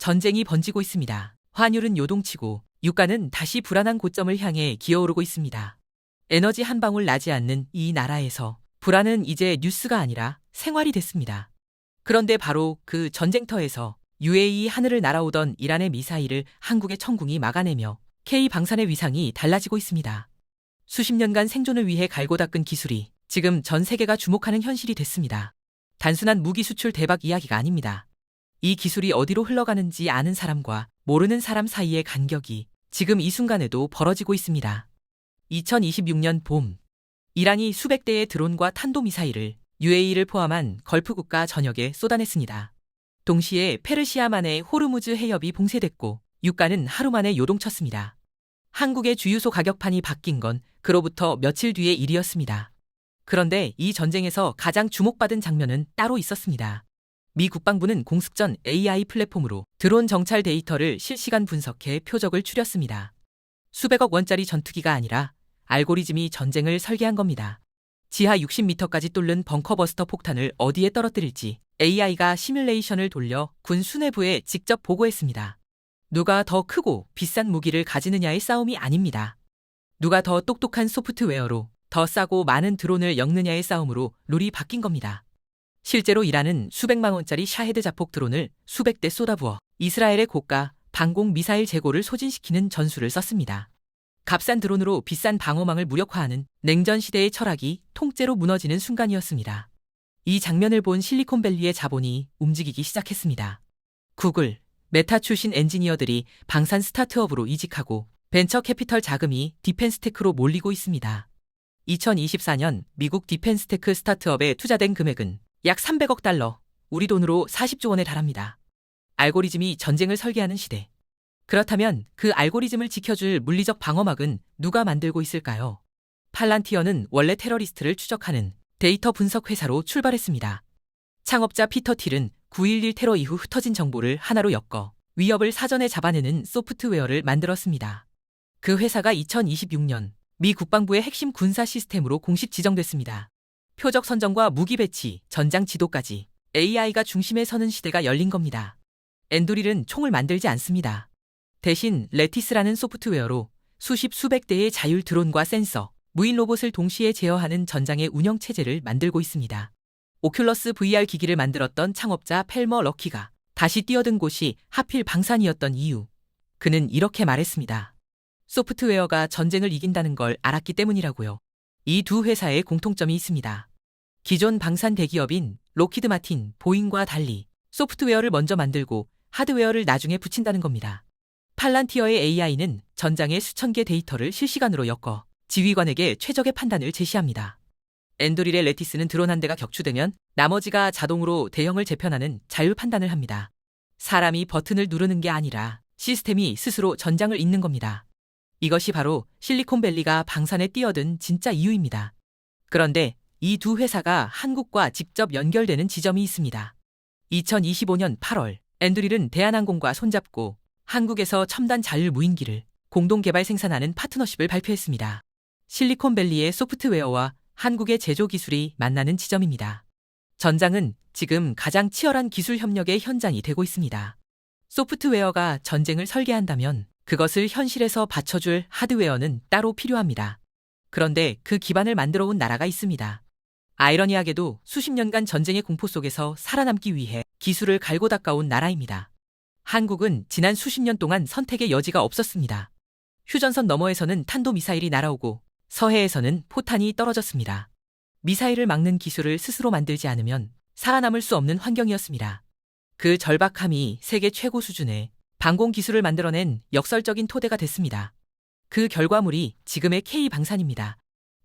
전쟁이 번지고 있습니다. 환율은 요동치고 유가는 다시 불안한 고점을 향해 기어오르고 있습니다. 에너지 한 방울 나지 않는 이 나라에서 불안은 이제 뉴스가 아니라 생활이 됐습니다. 그런데 바로 그 전쟁터에서 UAE 하늘을 날아오던 이란의 미사일을 한국의 천궁이 막아내며 K-방산의 위상이 달라지고 있습니다. 수십 년간 생존을 위해 갈고 닦은 기술이 지금 전 세계가 주목하는 현실이 됐습니다. 단순한 무기 수출 대박 이야기가 아닙니다. 이 기술이 어디로 흘러가는지 아는 사람과 모르는 사람 사이의 간격이 지금 이 순간에도 벌어지고 있습니다. 2026년 봄, 이란이 수백 대의 드론과 탄도미사일을 UAE를 포함한 걸프 국가 전역에 쏟아냈습니다. 동시에 페르시아만의 호르무즈 해협이 봉쇄됐고 유가는 하루 만에 요동쳤습니다. 한국의 주유소 가격판이 바뀐 건 그로부터 며칠 뒤의 일이었습니다. 그런데 이 전쟁에서 가장 주목받은 장면은 따로 있었습니다. 미 국방부는 공습 전 AI 플랫폼으로 드론 정찰 데이터를 실시간 분석해 표적을 추렸습니다. 수백억 원짜리 전투기가 아니라 알고리즘이 전쟁을 설계한 겁니다. 지하 60m까지 뚫는 벙커버스터 폭탄을 어디에 떨어뜨릴지 AI가 시뮬레이션을 돌려 군 수뇌부에 직접 보고했습니다. 누가 더 크고 비싼 무기를 가지느냐의 싸움이 아닙니다. 누가 더 똑똑한 소프트웨어로 더 싸고 많은 드론을 엮느냐의 싸움으로 룰이 바뀐 겁니다. 실제로 이란은 수백만 원짜리 샤헤드 자폭 드론을 수백 대 쏟아부어 이스라엘의 고가 방공 미사일 재고를 소진시키는 전술을 썼습니다. 값싼 드론으로 비싼 방어망을 무력화하는 냉전 시대의 철학이 통째로 무너지는 순간이었습니다. 이 장면을 본 실리콘밸리의 자본이 움직이기 시작했습니다. 구글, 메타 출신 엔지니어들이 방산 스타트업으로 이직하고 벤처 캐피털 자금이 디펜스테크로 몰리고 있습니다. 2024년 미국 디펜스테크 스타트업에 투자된 금액은 약 300억 달러, 우리 돈으로 40조 원에 달합니다. 알고리즘이 전쟁을 설계하는 시대. 그렇다면 그 알고리즘을 지켜줄 물리적 방어막은 누가 만들고 있을까요? 팔란티어는 원래 테러리스트를 추적하는 데이터 분석 회사로 출발했습니다. 창업자 피터 틸은 9.11 테러 이후 흩어진 정보를 하나로 엮어 위협을 사전에 잡아내는 소프트웨어를 만들었습니다. 그 회사가 2026년 미 국방부의 핵심 군사 시스템으로 공식 지정됐습니다. 표적 선정과 무기 배치, 전장 지도까지 AI가 중심에 서는 시대가 열린 겁니다. 앤드릴은 총을 만들지 않습니다. 대신 레티스라는 소프트웨어로 수십 수백 대의 자율 드론과 센서, 무인 로봇을 동시에 제어하는 전장의 운영 체제를 만들고 있습니다. 오큘러스 VR 기기를 만들었던 창업자 펠머 럭키가 다시 뛰어든 곳이 하필 방산이었던 이유. 그는 이렇게 말했습니다. 소프트웨어가 전쟁을 이긴다는 걸 알았기 때문이라고요. 이 두 회사의 공통점이 있습니다. 기존 방산 대기업인 록히드 마틴, 보잉과 달리 소프트웨어를 먼저 만들고 하드웨어를 나중에 붙인다는 겁니다. 팔란티어의 AI는 전장의 수천 개 데이터를 실시간으로 엮어 지휘관에게 최적의 판단을 제시합니다. 앤드릴의 레티스는 드론 한 대가 격추되면 나머지가 자동으로 대형을 재편하는 자율 판단을 합니다. 사람이 버튼을 누르는 게 아니라 시스템이 스스로 전장을 잇는 겁니다. 이것이 바로 실리콘밸리가 방산에 뛰어든 진짜 이유입니다. 그런데 이 두 회사가 한국과 직접 연결되는 지점이 있습니다. 2025년 8월, 앤드릴은 대한항공과 손잡고 한국에서 첨단 자율 무인기를 공동 개발 생산하는 파트너십을 발표했습니다. 실리콘밸리의 소프트웨어와 한국의 제조 기술이 만나는 지점입니다. 전장은 지금 가장 치열한 기술 협력의 현장이 되고 있습니다. 소프트웨어가 전쟁을 설계한다면 그것을 현실에서 받쳐줄 하드웨어는 따로 필요합니다. 그런데 그 기반을 만들어 온 나라가 있습니다. 아이러니하게도 수십 년간 전쟁의 공포 속에서 살아남기 위해 기술을 갈고 닦아온 나라입니다. 한국은 지난 수십 년 동안 선택의 여지가 없었습니다. 휴전선 너머에서는 탄도미사일이 날아오고 서해에서는 포탄이 떨어졌습니다. 미사일을 막는 기술을 스스로 만들지 않으면 살아남을 수 없는 환경이었습니다. 그 절박함이 세계 최고 수준의 방공 기술을 만들어낸 역설적인 토대가 됐습니다. 그 결과물이 지금의 K-방산입니다.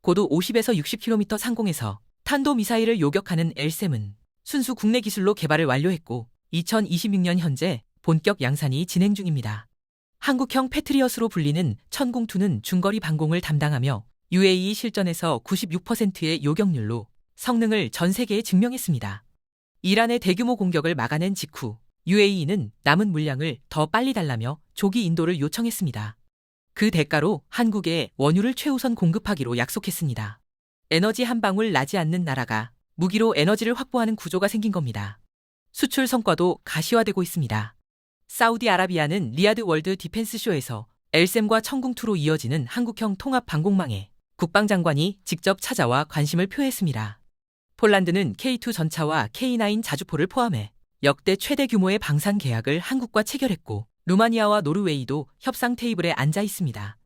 고도 50에서 60km 상공에서 탄도미사일을 요격하는 L-3은 순수 국내 기술로 개발을 완료했고 2026년 현재 본격 양산이 진행 중입니다. 한국형 패트리엇으로 불리는 천궁2는 중거리 방공을 담당하며 UAE 실전에서 96%의 요격률로 성능을 전 세계에 증명했습니다. 이란의 대규모 공격을 막아낸 직후 UAE는 남은 물량을 더 빨리 달라며 조기 인도를 요청했습니다. 그 대가로 한국에 원유를 최우선 공급하기로 약속했습니다. 에너지 한 방울 나지 않는 나라가 무기로 에너지를 확보하는 구조가 생긴 겁니다. 수출 성과도 가시화되고 있습니다. 사우디아라비아는 리야드 월드 디펜스 쇼에서 엘셈과 천궁2로 이어지는 한국형 통합 방공망에 국방장관이 직접 찾아와 관심을 표했습니다. 폴란드는 K2 전차와 K9 자주포를 포함해 역대 최대 규모의 방산 계약을 한국과 체결했고, 루마니아와 노르웨이도 협상 테이블에 앉아 있습니다.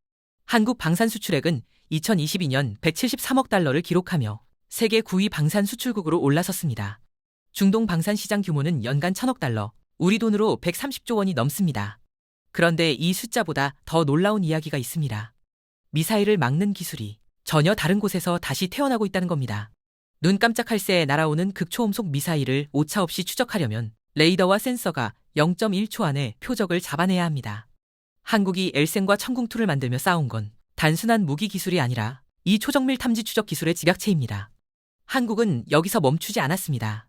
한국 방산 수출액은 2022년 173억 달러를 기록하며 세계 9위 방산 수출국으로 올라섰습니다. 중동 방산 시장 규모는 연간 1,000억 달러, 우리 돈으로 130조 원이 넘습니다. 그런데 이 숫자보다 더 놀라운 이야기가 있습니다. 미사일을 막는 기술이 전혀 다른 곳에서 다시 태어나고 있다는 겁니다. 눈 깜짝할 새에 날아오는 극초음속 미사일을 오차없이 추적하려면 레이더와 센서가 0.1초 안에 표적을 잡아내야 합니다. 한국이 엘셈과 천궁2를 만들며 쌓아온 건 단순한 무기 기술이 아니라 이 초정밀 탐지 추적 기술의 집약체입니다. 한국은 여기서 멈추지 않았습니다.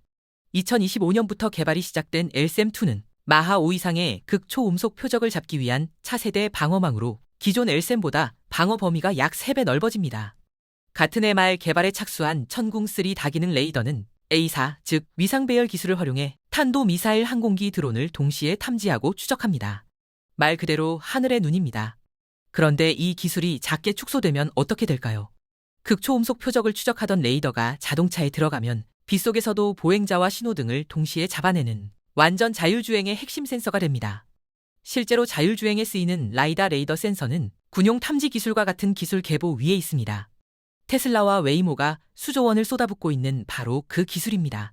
2025년부터 개발이 시작된 엘셈2는 마하 5 이상의 극초음속 표적을 잡기 위한 차세대 방어망으로 기존 엘셈보다 방어 범위가 약 3배 넓어집니다. 같은 해 말 개발에 착수한 천궁3 다기능 레이더는 A4, 즉 위상 배열 기술을 활용해 탄도 미사일 항공기 드론을 동시에 탐지하고 추적합니다. 말 그대로 하늘의 눈입니다. 그런데 이 기술이 작게 축소되면 어떻게 될까요? 극초음속 표적을 추적하던 레이더가 자동차에 들어가면 빗속에서도 보행자와 신호등을 동시에 잡아내는 완전 자율주행의 핵심 센서가 됩니다. 실제로 자율주행에 쓰이는 라이다 레이더 센서는 군용 탐지 기술과 같은 기술 계보 위에 있습니다. 테슬라와 웨이모가 수조 원을 쏟아붓고 있는 바로 그 기술입니다.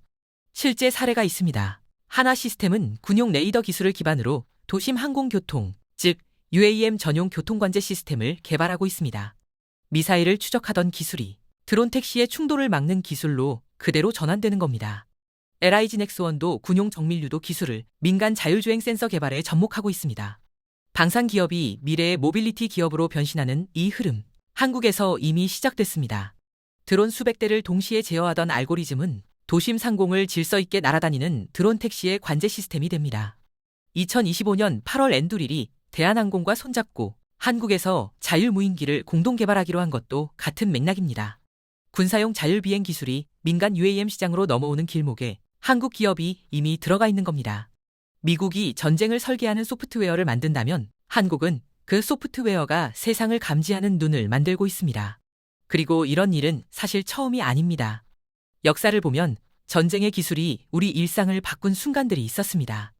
실제 사례가 있습니다. 하나 시스템은 군용 레이더 기술을 기반으로 도심 항공교통, 즉 UAM 전용 교통관제 시스템을 개발하고 있습니다. 미사일을 추적하던 기술이 드론 택시의 충돌을 막는 기술로 그대로 전환되는 겁니다. LIG 넥스원도 군용 정밀유도 기술을 민간 자율주행 센서 개발에 접목하고 있습니다. 방산 기업이 미래의 모빌리티 기업으로 변신하는 이 흐름, 한국에서 이미 시작됐습니다. 드론 수백 대를 동시에 제어하던 알고리즘은 도심 상공을 질서 있게 날아다니는 드론 택시의 관제 시스템이 됩니다. 2025년 8월 엔두릴이 대한항공과 손잡고 한국에서 자율무인기를 공동 개발하기로 한 것도 같은 맥락입니다. 군사용 자율비행 기술이 민간 UAM 시장으로 넘어오는 길목에 한국 기업이 이미 들어가 있는 겁니다. 미국이 전쟁을 설계하는 소프트웨어를 만든다면 한국은 그 소프트웨어가 세상을 감지하는 눈을 만들고 있습니다. 그리고 이런 일은 사실 처음이 아닙니다. 역사를 보면 전쟁의 기술이 우리 일상을 바꾼 순간들이 있었습니다.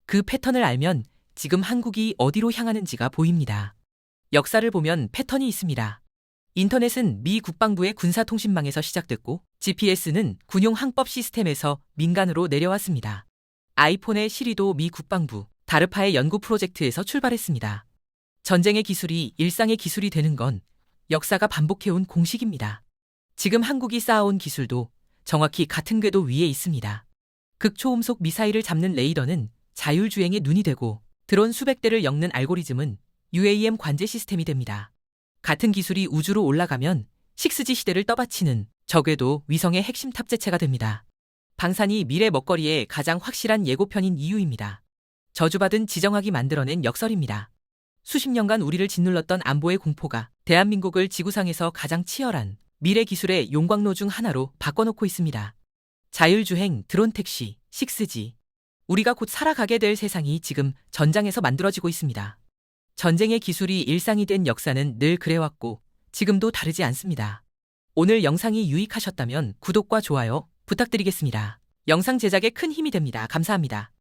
그 패턴을 알면 지금 한국이 어디로 향하는지가 보입니다. 역사를 보면 패턴이 있습니다. 인터넷은 미 국방부의 군사통신망에서 시작됐고, GPS는 군용 항법 시스템에서 민간으로 내려왔습니다. 아이폰의 시리도 미 국방부, 다르파의 연구 프로젝트에서 출발했습니다. 전쟁의 기술이 일상의 기술이 되는 건 역사가 반복해온 공식입니다. 지금 한국이 쌓아온 기술도 정확히 같은 궤도 위에 있습니다. 극초음속 미사일을 잡는 레이더는 자율주행의 눈이 되고, 드론 수백 대를 엮는 알고리즘은 UAM 관제 시스템이 됩니다. 같은 기술이 우주로 올라가면 6G 시대를 떠받치는 저궤도 위성의 핵심 탑재체가 됩니다. 방산이 미래 먹거리의 가장 확실한 예고편인 이유입니다. 저주받은 지정학이 만들어낸 역설입니다. 수십 년간 우리를 짓눌렀던 안보의 공포가 대한민국을 지구상에서 가장 치열한 미래 기술의 용광로 중 하나로 바꿔놓고 있습니다. 자율주행, 드론 택시, 6G. 우리가 곧 살아가게 될 세상이 지금 전장에서 만들어지고 있습니다. 전쟁의 기술이 일상이 된 역사는 늘 그래왔고 지금도 다르지 않습니다. 오늘 영상이 유익하셨다면 구독과 좋아요 부탁드리겠습니다. 영상 제작에 큰 힘이 됩니다. 감사합니다.